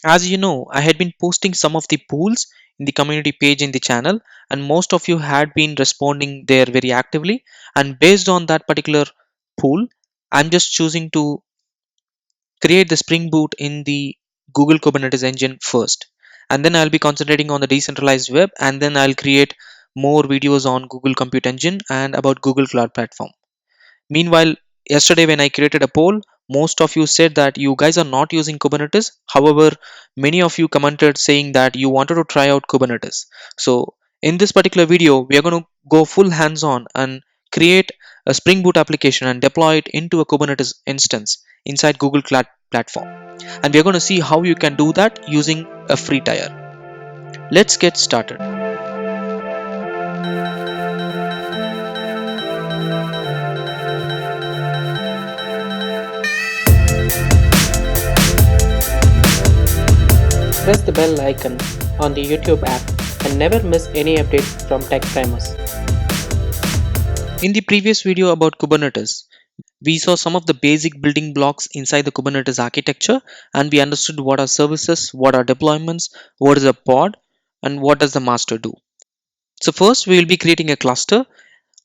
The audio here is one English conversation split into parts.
As you know, I had been posting some of the pools in the community page in the channel, and most of you had been responding there very actively. And based on that particular pool, I'm just choosing to create the Spring Boot in the Google Kubernetes Engine first. And then I'll be concentrating on the decentralized web, and then I'll create more videos on Google Compute Engine and about Google Cloud Platform. Meanwhile, yesterday when I created a poll, most of you said that you guys are not using Kubernetes. However, many of you commented saying that you wanted to try out Kubernetes. So, in this particular video, we are going to go full hands on and create a Spring Boot application and deploy it into a Kubernetes instance inside Google Cloud Platform. And we are going to see how you can do that using a free tier. Let's get started. Press the bell icon on the YouTube app and never miss any updates from Tech Primers. In the previous video about Kubernetes, we saw some of the basic building blocks inside the Kubernetes architecture, and we understood what are services, what are deployments, what is a pod, and what does the master do. So first we will be creating a cluster.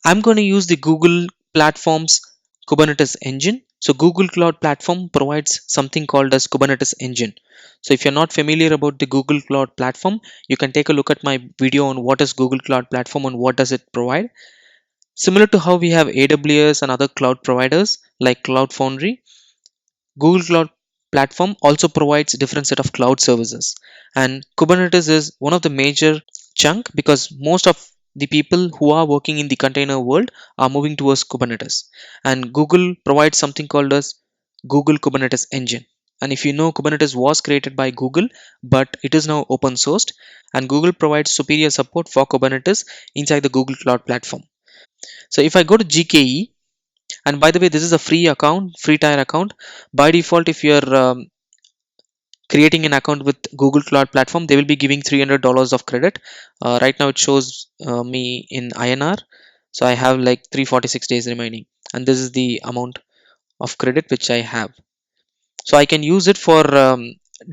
I'm going to use the Google Platform's Kubernetes Engine. So Google Cloud Platform provides something called as Kubernetes Engine. So if you're not familiar about the Google Cloud Platform, you can take a look at my video on what is Google Cloud Platform and what does it provide. Similar to how we have AWS and other cloud providers like Cloud Foundry, Google Cloud Platform also provides different set of cloud services. And Kubernetes is one of the major chunk because most of the people who are working in the container world are moving towards Kubernetes. And Google provides something called as Google Kubernetes Engine. And if you know, Kubernetes was created by Google, but it is now open sourced, and Google provides superior support for Kubernetes inside the Google Cloud Platform. So if I go to GKE, and by the way, this is a free account, free tier account. By default, if you're creating an account with Google Cloud Platform, they will be giving $300 of credit. Right now, it shows me in INR, so I have like 346 days remaining, and this is the amount of credit which I have. So I can use it for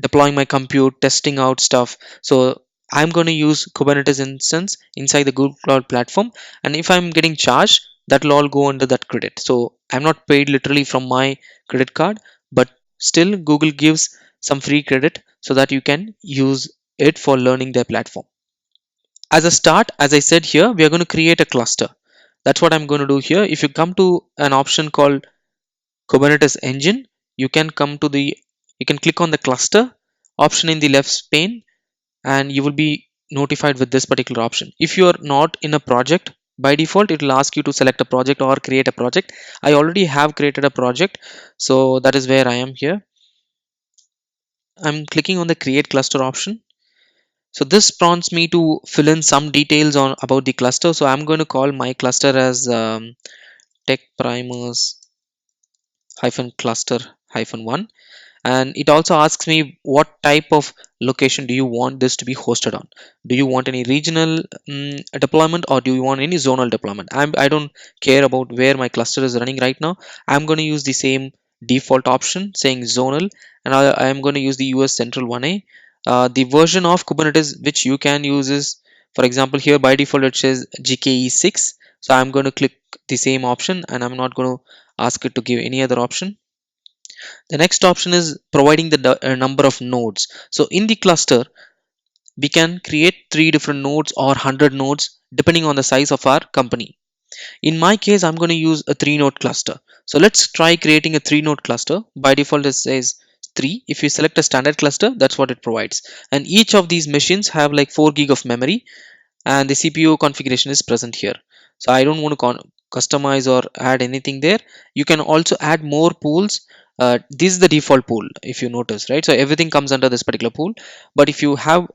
deploying my compute, testing out stuff. So I'm going to use Kubernetes instance inside the Google Cloud Platform, and if I'm getting charged, that will all go under that credit. So I'm not paid literally from my credit card, but still Google gives some free credit so that you can use it for learning their platform. As a start, as I said here, we are going to create a cluster. That's what I'm going to do here. If you come to an option called Kubernetes Engine, you can come to the you can click on the cluster option in the left pane, and you will be notified with this particular option. If you are not in a project, by default it will ask you to select a project or create a project. I already have created a project, so that is where I am here. I'm clicking on the create cluster option. So this prompts me to fill in some details on about the cluster. So I'm going to call my cluster as tech primers hyphen cluster hyphen one, and it also asks me what type of location do you want this to be hosted on. Do you want any regional deployment, or do you want any zonal deployment? I don't care about where my cluster is running right now. I'm going to use the same default option saying zonal, and I'm going to use the US Central 1A. The version of Kubernetes which you can use is, for example, here by default it says GKE 6. So I'm going to click the same option, and I'm not going to ask it to give any other option. The next option is providing the number of nodes. So in the cluster, we can create 3 different nodes or 100 nodes depending on the size of our company. In my case, I'm going to use a 3 node cluster. So let's try creating a 3 node cluster. By default, it says 3. If you select a standard cluster, that's what it provides. And each of these machines have like 4 gig of memory, and the CPU configuration is present here. So I don't want to customize or add anything there. You can also add more pools. This is the default pool, if you notice, right? So everything comes under this particular pool. But if you have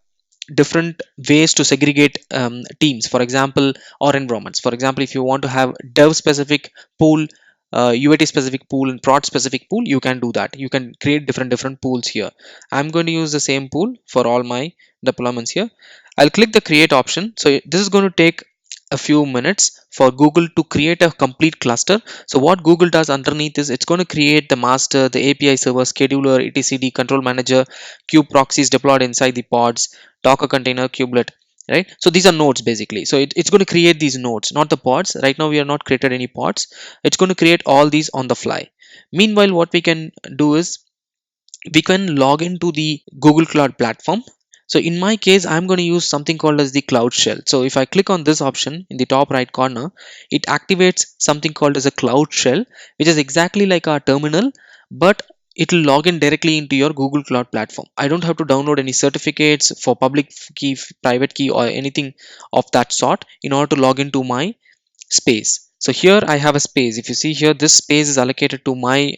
different ways to segregate teams, for example, or environments, for example, if you want to have dev specific pool, UAT specific pool, and prod specific pool, you can do that. You can create different pools here. I'm going to use the same pool for all my deployments here. I'll click the create option. So this is going to take a few minutes for Google to create a complete cluster. So what Google does underneath is it's going to create the master, the API server, scheduler, etcd, control manager, kube proxies deployed inside the pods, Docker container, kubelet, right? So these are nodes basically. So it's going to create these nodes, not the pods. Right now we are not created any pods. It's going to create all these on the fly. Meanwhile, what we can do is we can log into the Google Cloud platform. So in my case, I'm going to use something called as the Cloud Shell. So if I click on this option in the top right corner, it activates something called as a Cloud Shell, which is exactly like our terminal, but it will log in directly into your Google Cloud platform. I don't have to download any certificates for public key, private key, or anything of that sort in order to log into my space. So here I have a space. If you see here, this space is allocated to my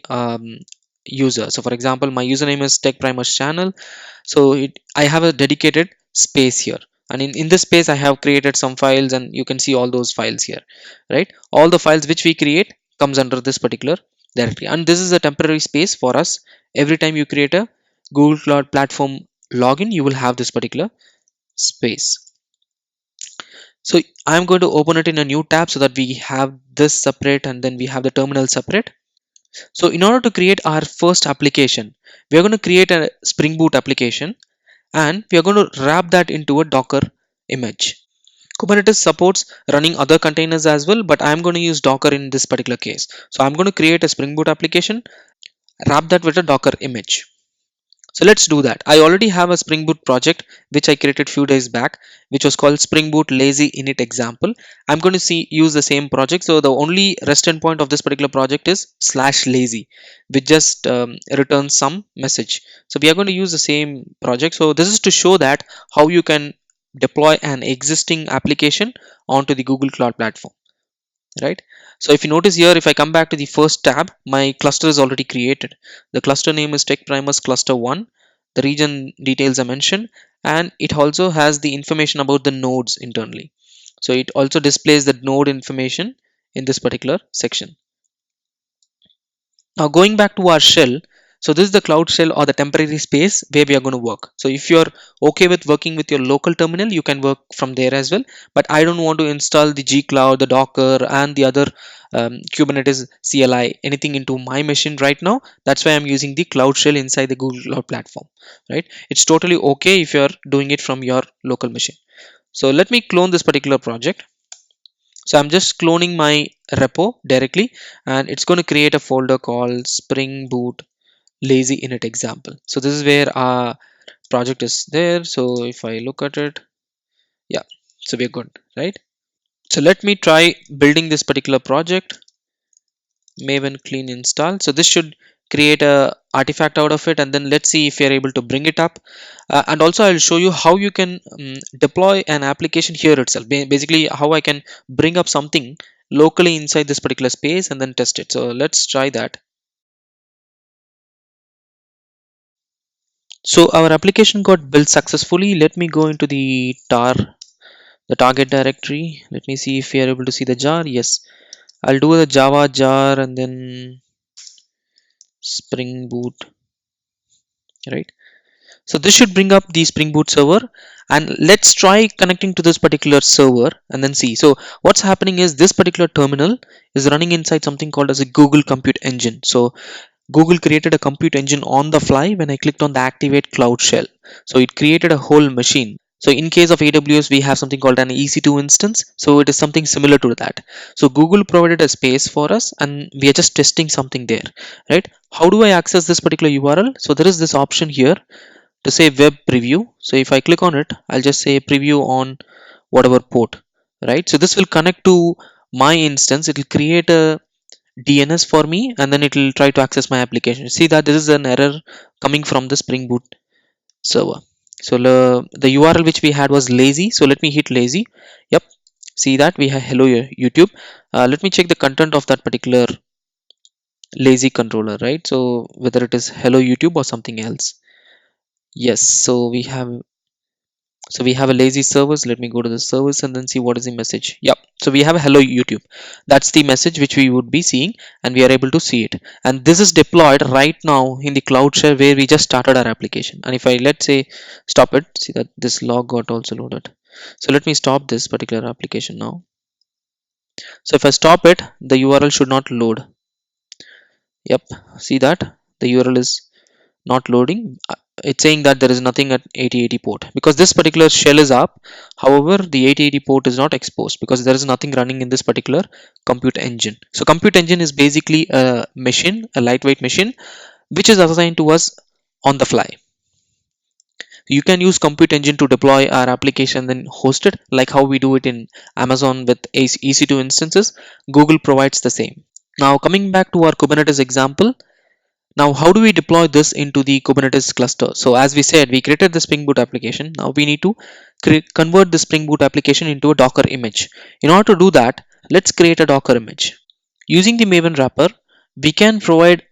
user. So for example, my username is Tech Primers channel. So I have a dedicated space here, and in this space I have created some files, and you can see all those files here, right? All the files which we create comes under this particular directory, and this is a temporary space for us. Every time you create a Google Cloud platform login, you will have this particular space. So I'm going to open it in a new tab so that we have this separate and then we have the terminal separate. So in order to create our first application, we are going to create a Spring Boot application, and we are going to wrap that into a Docker image. Kubernetes supports running other containers as well, but I'm going to use Docker in this particular case. So I'm going to create a Spring Boot application, wrap that with a Docker image. So let's do that. I already have a Spring Boot project which I created few days back, which was called Spring Boot Lazy Init example. I'm going to use the same project. So the only rest endpoint of this particular project is /lazy, which just returns some message. So we are going to use the same project. So this is to show that how you can deploy an existing application onto the Google Cloud platform, right? So if you notice here, if I come back to the first tab, my cluster is already created. The cluster name is Tech Primers Cluster 1. The region details are mentioned, and it also has the information about the nodes internally. So it also displays the node information in this particular section. Now going back to our shell, so this is the cloud shell or the temporary space where we are going to work. So if you're okay with working with your local terminal, you can work from there as well. But I don't want to install the G Cloud, the Docker, and the other Kubernetes CLI, anything into my machine right now. That's why I'm using the cloud shell inside the Google Cloud platform, right? It's totally okay if you're doing it from your local machine. So let me clone this particular project. So I'm just cloning my repo directly, and it's going to create a folder called Spring Boot Lazy Init example. So this is where our project is there. So if I look at it, yeah, so we're good, right? So let me try building this particular project. Maven clean install. So this should create a artifact out of it, and then let's see if you're able to bring it up. And also I'll show you how you can deploy an application here itself. Basically how I can bring up something locally inside this particular space and then test it. So let's try that. So our application got built successfully. Let me go into the target directory. Let me see if we are able to see the jar. Yes, I'll do the Java jar and then Spring Boot, right? So this should bring up the Spring Boot server, and let's try connecting to this particular server and then see. So what's happening is this particular terminal is running inside something called as a Google Compute Engine. So Google created a compute engine on the fly when I clicked on the activate cloud shell. So it created a whole machine. So in case of AWS, we have something called an EC2 instance. So it is something similar to that. So Google provided a space for us, and we are just testing something there, right? How do I access this particular URL? So there is this option here to say web preview. So if I click on it, I'll just say preview on whatever port, right? So this will connect to my instance. It will create a DNS for me, and then it will try to access my application. See that this is an error coming from the Spring Boot server. So the URL which we had was lazy. So let me hit lazy. Yep. See that we have hello YouTube. Let me check the content of that particular lazy controller, right? So whether it is hello YouTube or something else. Yes. So we have a lazy service. Let me go to the service and then see what is the message. Yep. So we have a hello YouTube. That's the message which we would be seeing, and we are able to see it. And this is deployed right now in the cloud shell where we just started our application. And if I let's say stop it, see that this log got also loaded. So let me stop this particular application now. So if I stop it, the URL should not load. Yep, see that the URL is not loading. It's saying that there is nothing at 8080 port because this particular shell is up. However, the 8080 port is not exposed because there is nothing running in this particular compute engine. So compute engine is basically a machine, a lightweight machine, which is assigned to us on the fly. You can use compute engine to deploy our application then host it like how we do it in Amazon with EC2 instances. Google provides the same. Now coming back to our Kubernetes example, now how do we deploy this into the Kubernetes cluster? So as we said, we created the Spring Boot application. Now we need to convert the Spring Boot application into a Docker image. In order to do that, let's create a Docker image. Using the Maven wrapper, we can provide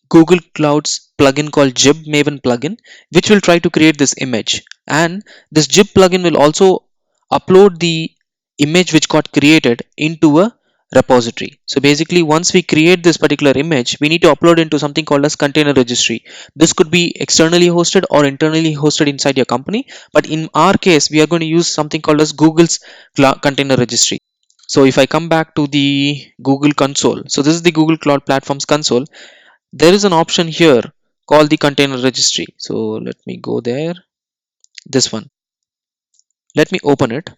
Google Cloud's plugin called Jib Maven plugin, which will try to create this image. And this Jib plugin will also upload the image which got created into a repository. So basically, once we create this particular image, we need to upload into something called as container registry. This could be externally hosted or internally hosted inside your company. But in our case, we are going to use something called as Google's container registry. So if I come back to the Google console, so this is the Google Cloud Platforms console. There is an option here called the container registry. So let me go there, this one, let me open it.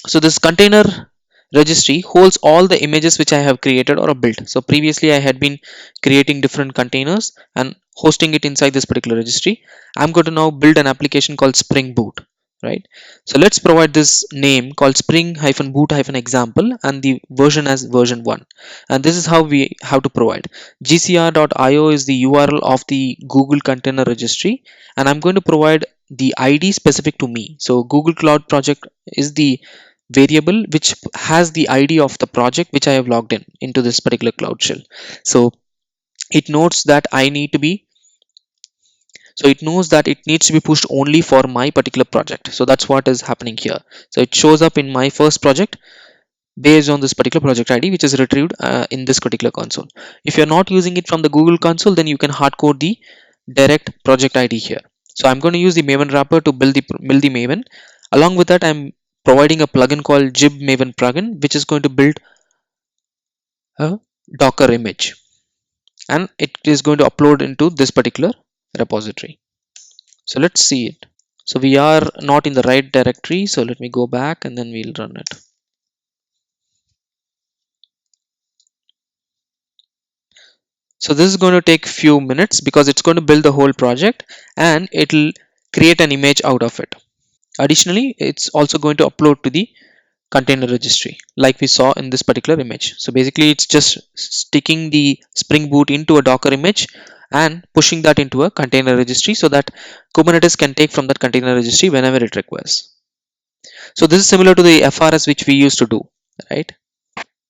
So this container registry holds all the images which I have created or built. So previously I had been creating different containers and hosting it inside this particular registry. I'm going to now build an application called Spring Boot, right? So let's provide this name called spring-boot-example and the version as version 1. And this is how we have to provide. gcr.io is the URL of the Google Container Registry, and I'm going to provide the ID specific to me. So Google Cloud Project is the variable which has the ID of the project which I have logged in into this particular Cloud Shell. So it notes that I need to be, so it knows that it needs to be pushed only for my particular project. So that's what is happening here. So it shows up in my first project based on this particular project ID which is retrieved in this particular console. If you're not using it from the Google console, then you can hard code the direct project ID here. So I'm going to use the Maven wrapper to build the Maven. Along with that, I'm providing a plugin called Jib Maven plugin, which is going to build a Docker image, and it is going to upload into this particular repository. So let's see it. So we are not in the right directory. So let me go back and then we'll run it. So this is going to take few minutes because it's going to build the whole project and it'll create an image out of it. Additionally, it's also going to upload to the container registry like we saw in this particular image. So basically it's just sticking the Spring Boot into a Docker image and pushing that into a container registry so that Kubernetes can take from that container registry whenever it requires. So this is similar to the FRS which we used to do, right?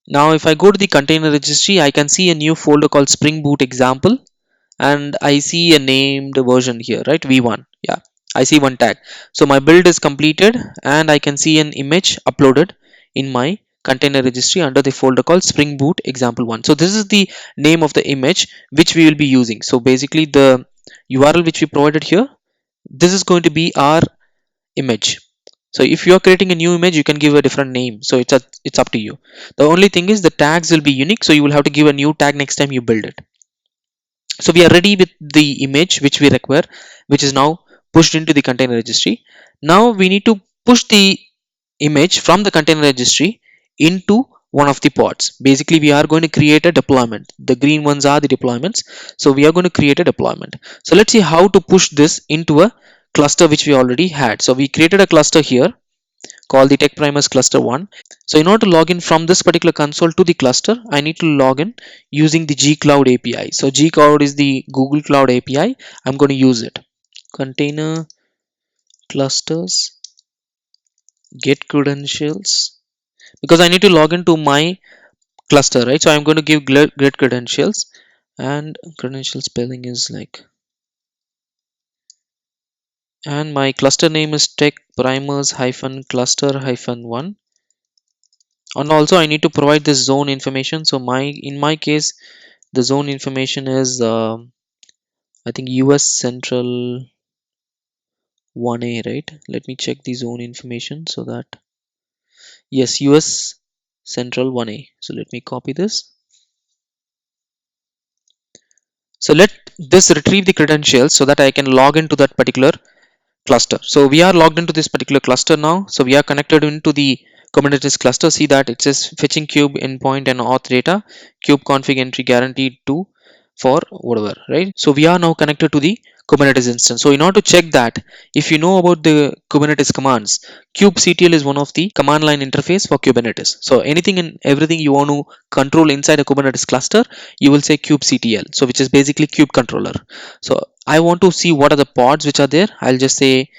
Now if I go to the container registry, I can see a new folder called Spring Boot example, and I see a named version here, right? V1. Yeah, I see one tag. So my build is completed and I can see an image uploaded in my container registry under the folder called Spring Boot example 1. So this is the name of the image which we will be using. So basically the URL which we provided here, this is going to be our image. So if you are creating a new image, you can give a different name. So it's up to you. The only thing is the tags will be unique. So you will have to give a new tag next time you build it. So we are ready with the image which we require, which is now pushed into the container registry. Now we need to push the image from the container registry into one of the pods. Basically we are going to create a deployment. The green ones are the deployments. So we are going to create a deployment. So let's see how to push this into a cluster which we already had. So we created a cluster here called the Tech Primers cluster 1. So in order to log in from this particular console to the cluster, I need to log in using the gcloud API. So gcloud is the Google Cloud API. I'm going to use it. Container clusters, get credentials, because I need to log into my cluster, right? So I'm going to give get credentials, and credential spelling is like, and my cluster name is tech primers hyphen cluster hyphen 1. And also I need to provide this zone information. So in my case the zone information is I think US Central 1A, right? Let me check the zone information so that Yes, US Central 1A. So let me copy this. So let this retrieve the credentials so that I can log into that particular cluster. So we are logged into this particular cluster now. So we are connected into the Kubernetes cluster. See that it says fetching kube endpoint and auth data, kube config entry guaranteed to for whatever, right? So we are now connected to the Kubernetes instance. So in order to check that, if you know about the Kubernetes commands, kubectl is one of the command line interface for Kubernetes. So anything and everything you want to control inside a Kubernetes cluster, you will say kubectl. So which is basically kube controller. So I want to see what are the pods which are there. I'll just say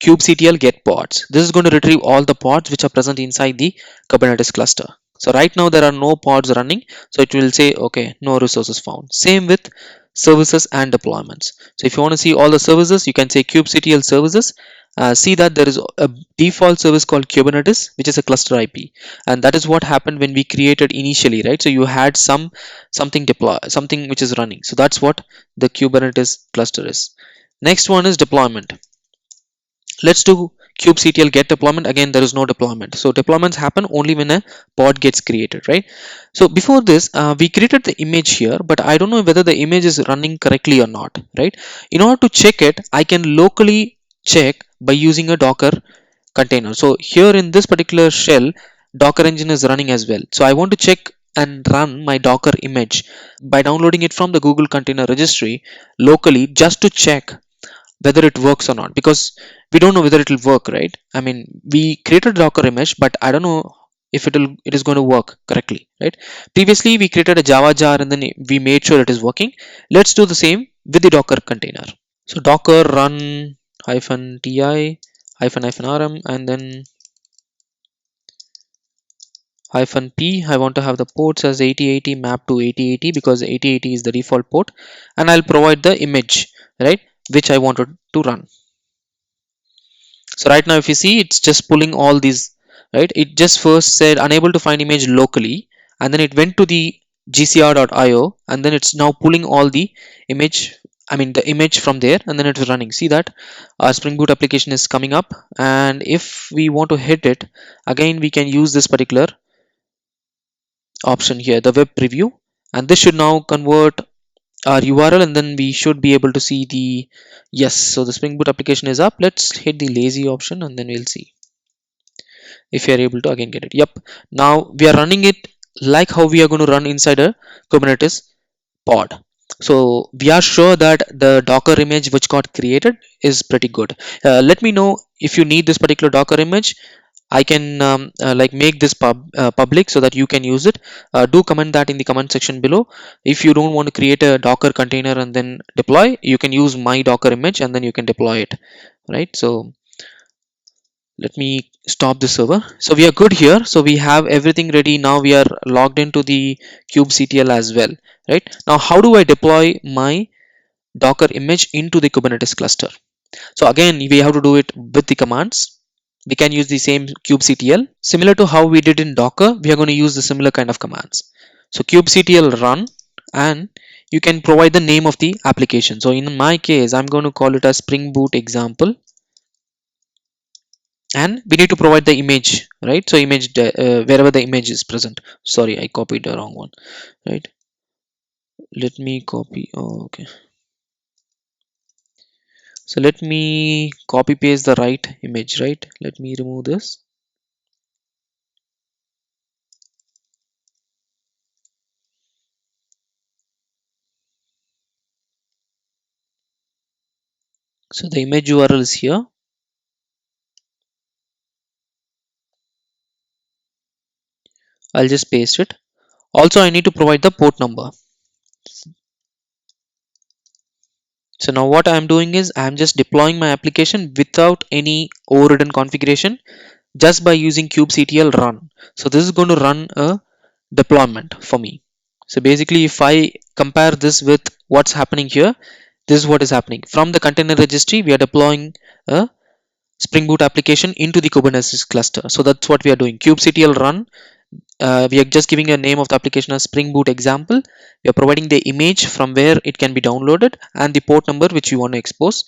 kubectl get pods. This is going to retrieve all the pods which are present inside the Kubernetes cluster. So right now there are no pods running, so it will say okay, no resources found. Same with services and deployments. So if you want to see all the services, you can say kubectl services. See that there is a default service called Kubernetes, which is a cluster IP, and that is what happened when we created initially, right? So you had something deploy, something which is running. So that's what the Kubernetes cluster is. Next one is deployment. Let's do kubectl get deployment. Again, there is no deployment, so deployments happen only when a pod gets created, right? So before this, we created the image here, but I don't know whether the image is running correctly or not, right? In order to check it, I can locally check by using a Docker container. So here in this particular shell, Docker engine is running as well. So I want to check and run my Docker image by downloading it from the Google Container Registry locally, just to check whether it works or not, because we don't know whether it will work, right? I mean, we created a Docker image, but I don't know if it is going to work correctly, right? Previously we created a Java jar and then we made sure it is working. Let's do the same with the Docker container. So Docker run -ti -rm and then -p. I want to have the ports as 8080 mapped to 8080 because 8080 is the default port, and I'll provide the image, right, which I wanted to run. So right now if you see, it's just pulling all these, right? It just first said unable to find image locally, and then it went to the gcr.io, and then it's now pulling all the image, I mean the image from there, and then it's running. See that our Spring Boot application is coming up, and if we want to hit it again, we can use this particular option here, the web preview, and this should now convert our URL, and then we should be able to see the yes. So the Spring Boot application is up. Let's hit the lazy option and then we'll see if we are able to again get it. Yep, now we are running it like how we are going to run inside a Kubernetes pod. So we are sure that the Docker image which got created is pretty good. Let me know if you need this particular Docker image. I can like make this public so that you can use it. Do comment that in the comment section below. If you don't want to create a Docker container and then deploy, you can use my Docker image and then you can deploy it, right? So let me stop the server. So we are good here. So we have everything ready. Now we are logged into the kubectl as well, right? Now how do I deploy my Docker image into the Kubernetes cluster? So again, we have to do it with the commands. We can use the same kubectl similar to how we did in Docker. We are going to use the similar kind of commands. So kubectl run, and you can provide the name of the application. So in my case, I'm going to call it a Spring Boot example, and we need to provide the image, right? So image wherever the image is present. Sorry, I copied the wrong one, right? Let me copy. Oh, okay. So let me copy paste the right image, right? Let me remove this. So the image URL is here. I'll just paste it. Also, I need to provide the port number. So now what I'm doing is I'm just deploying my application without any overridden configuration, just by using kubectl run. So this is going to run a deployment for me. So basically, if I compare this with what's happening here, this is what is happening. From the container registry, we are deploying a Spring Boot application into the Kubernetes cluster. So that's what we are doing. Kubectl run. We are just giving a name of the application as Spring Boot example. We are providing the image from where it can be downloaded and the port number which you want to expose.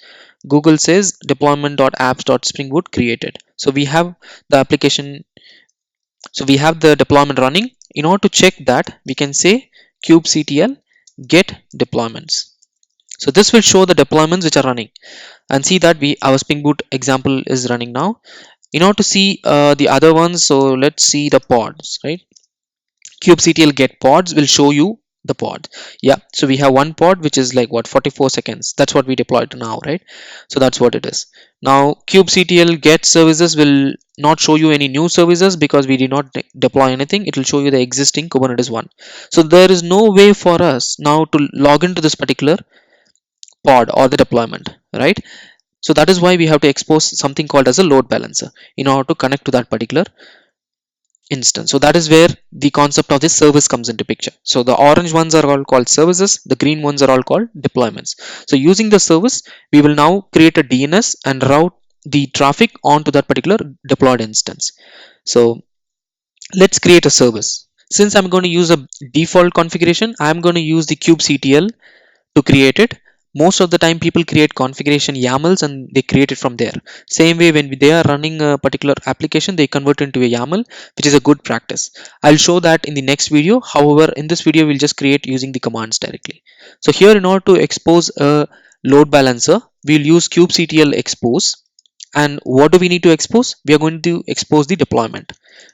Google says deployment.apps.springboot created. So we have the application So we have the deployment running. In order to check that, we can say kubectl get deployments. So this will show the deployments which are running, and see that our Spring Boot example is running now. In order to see the other ones, so let's see the pods, right? Kubectl get pods will show you the pod. Yeah, so we have one pod which is like what, 44 seconds. That's what we deployed now, right? So that's what it is. Now kubectl get services will not show you any new services because we did not deploy anything. It will show you the existing Kubernetes one. So there is no way for us now to log into this particular pod or the deployment, right? So that is why we have to expose something called as a load balancer in order to connect to that particular instance. So that is where the concept of this service comes into picture. So the orange ones are all called services, the green ones are all called deployments. So using the service, we will now create a DNS and route the traffic onto that particular deployed instance. So let's create a service. Since I'm going to use a default configuration, I'm going to use the kubectl to create it. Most of the time people create configuration YAMLs and they create it from there. Same way, when they are running a particular application, they convert it into a YAML, which is a good practice. I'll show that in the next video. However, in this video we'll just create using the commands directly. So here, in order to expose a load balancer, we'll use kubectl expose. And what do we need to expose? We are going to expose the deployment,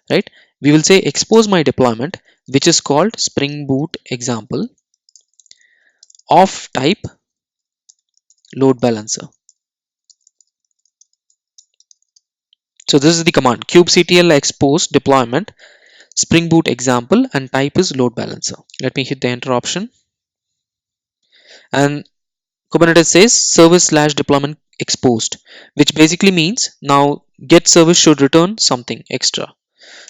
right? We will say expose my deployment, which is called Spring Boot example of type load balancer. So this is the command kubectl expose deployment Spring Boot example and type is load balancer. Let me hit the enter option, and Kubernetes says service slash deployment exposed, which basically means now get service should return something extra.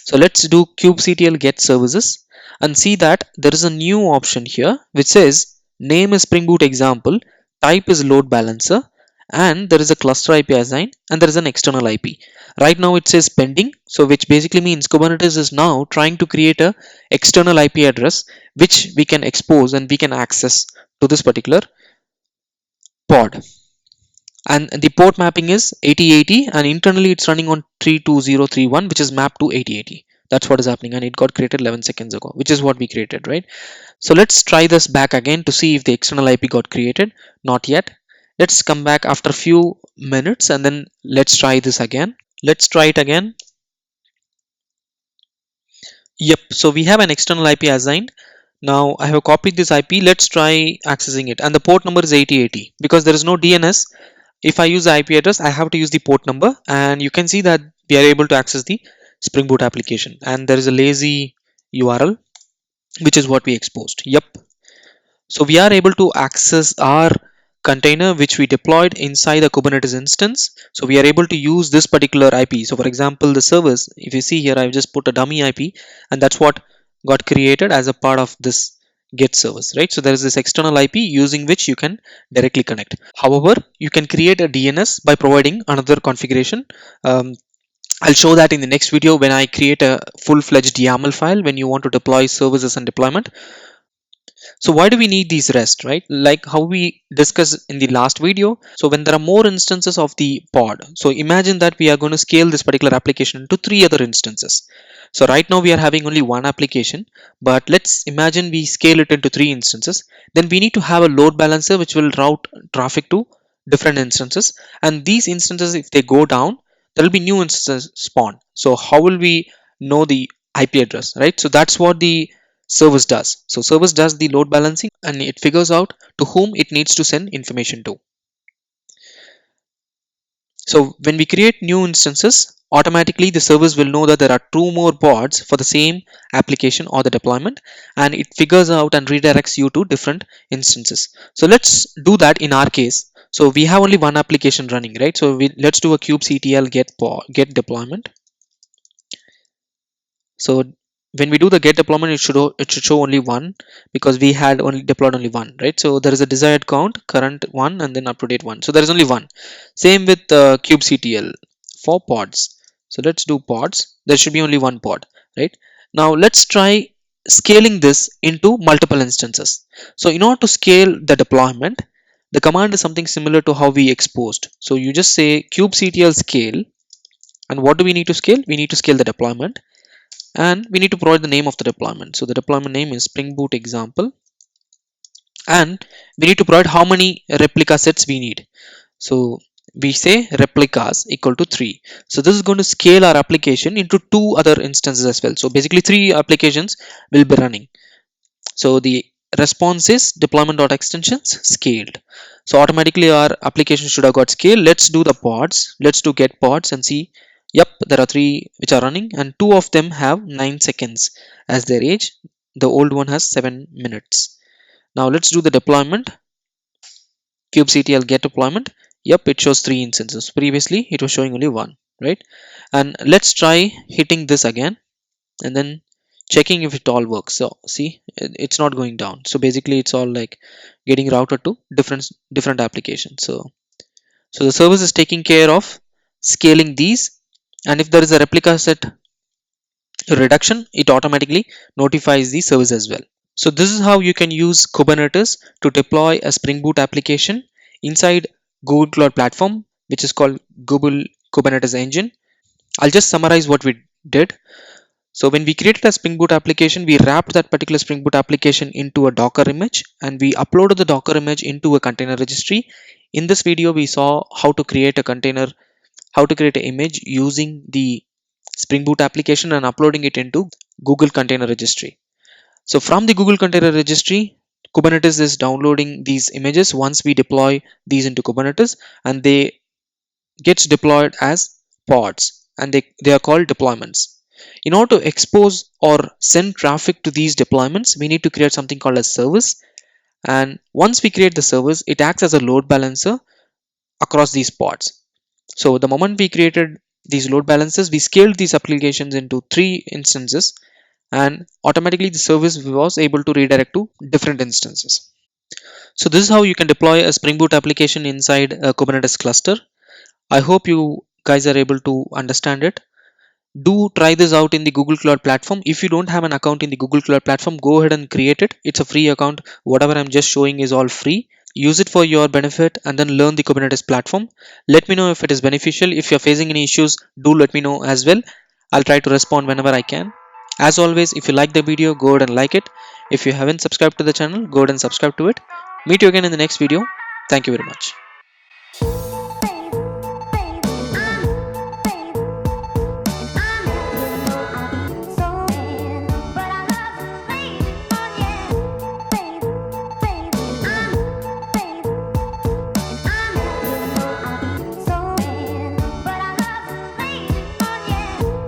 So let's do kubectl get services and see that there is a new option here which says name is Spring Boot example, type is load balancer, and there is a cluster IP assigned and there is an external IP. Right now it says pending, so which basically means Kubernetes is now trying to create a external IP address which we can expose and we can access to this particular pod. And the port mapping is 8080 and internally it's running on 32031, which is mapped to 8080. That's what is happening, and it got created 11 seconds ago, which is what we created, right? So let's try this back again to see if the external IP got created. Not yet. Let's come back after a few minutes and then let's try this again. Let's try it again. Yep, so we have an external IP assigned. Now I have copied this IP. Let's try accessing it, and the port number is 8080 because there is no DNS. If I use the IP address, I have to use the port number, and you can see that we are able to access the Spring Boot application, and there is a lazy URL, which is what we exposed. Yep. So we are able to access our container which we deployed inside the Kubernetes instance. So we are able to use this particular IP. So for example, the service, if you see here, I've just put a dummy IP, and that's what got created as a part of this get service, right? So there is this external IP using which you can directly connect. However, you can create a DNS by providing another configuration. I'll show that in the next video when I create a full-fledged YAML file when you want to deploy services and deployment. So why do we need these REST, right? Like how we discussed in the last video. So when there are more instances of the pod, so imagine that we are going to scale this particular application to 3 other instances. So right now we are having only one application, but let's imagine we scale it into 3 instances. Then we need to have a load balancer which will route traffic to different instances. And these instances, if they go down, there will be new instances spawn. So how will we know the IP address, right? So that's what the service does. So service does the load balancing and it figures out to whom it needs to send information to. So when we create new instances, automatically the service will know that there are 2 more pods for the same application or the deployment, and it figures out and redirects you to different instances. So let's do that in our case. So we have only one application running, right? So let's do a kubectl get deployment. So when we do the get deployment, it should show only one because we had only deployed only one, right? So there is a desired count, current one, and then up to date one. So there is only one. Same with kubectl for pods. So let's do pods. There should be only one pod, right? Now let's try scaling this into multiple instances. So in order to scale the deployment, the command is something similar to how we exposed. So you just say kubectl scale, and what do we need to scale? We need to scale the deployment. and we need to provide the name of the deployment. So the deployment name is Spring Boot example, and we need to provide how many replica sets we need. So we say replicas equal to 3. So this is going to scale our application into 2 other instances as well. So basically 3 applications will be running. So the response is deployment.extensions scaled. So automatically our application should have got scaled. Let's do the pods. Let's do get pods and see. Yep, there are 3 which are running, and 2 of them have 9 seconds as their age. The old one has 7 minutes. Now let's do the deployment. kubectl get deployment. Yep, it shows 3 instances. Previously it was showing only 1, right? And let's try hitting this again and then checking if it all works. So see, it's not going down. So basically it's all like getting routed to different applications. So the service is taking care of scaling these, and if there is a replica set reduction, it automatically notifies the service as well. So this is how you can use Kubernetes to deploy a Spring Boot application inside Google Cloud Platform, which is called Google Kubernetes Engine. I'll just summarize what we did. So when we created a Spring Boot application, we wrapped that particular Spring Boot application into a Docker image, and we uploaded the Docker image into a container registry. In this video, we saw how to create a container, how to create an image using the Spring Boot application and uploading it into Google Container Registry. So from the Google Container Registry, Kubernetes is downloading these images once we deploy these into Kubernetes, and they gets deployed as pods, and they are called deployments. In order to expose or send traffic to these deployments, we need to create something called a service. And once we create the service, it acts as a load balancer across these pods. So the moment we created these load balancers, we scaled these applications into 3 instances, and automatically the service was able to redirect to different instances. So this is how you can deploy a Spring Boot application inside a Kubernetes cluster. I hope you guys are able to understand it. Do try this out in the Google Cloud Platform. If you don't have an account in the Google Cloud Platform, go ahead and create it. It's a free account. Whatever I'm just showing is all free. Use it for your benefit and then learn the Kubernetes platform. Let me know if it is beneficial. If you're facing any issues, do let me know as well. I'll try to respond whenever I can. As always, if you like the video, go ahead and like it. If you haven't subscribed to the channel, go ahead and subscribe to it. Meet you again in the next video. Thank you very much.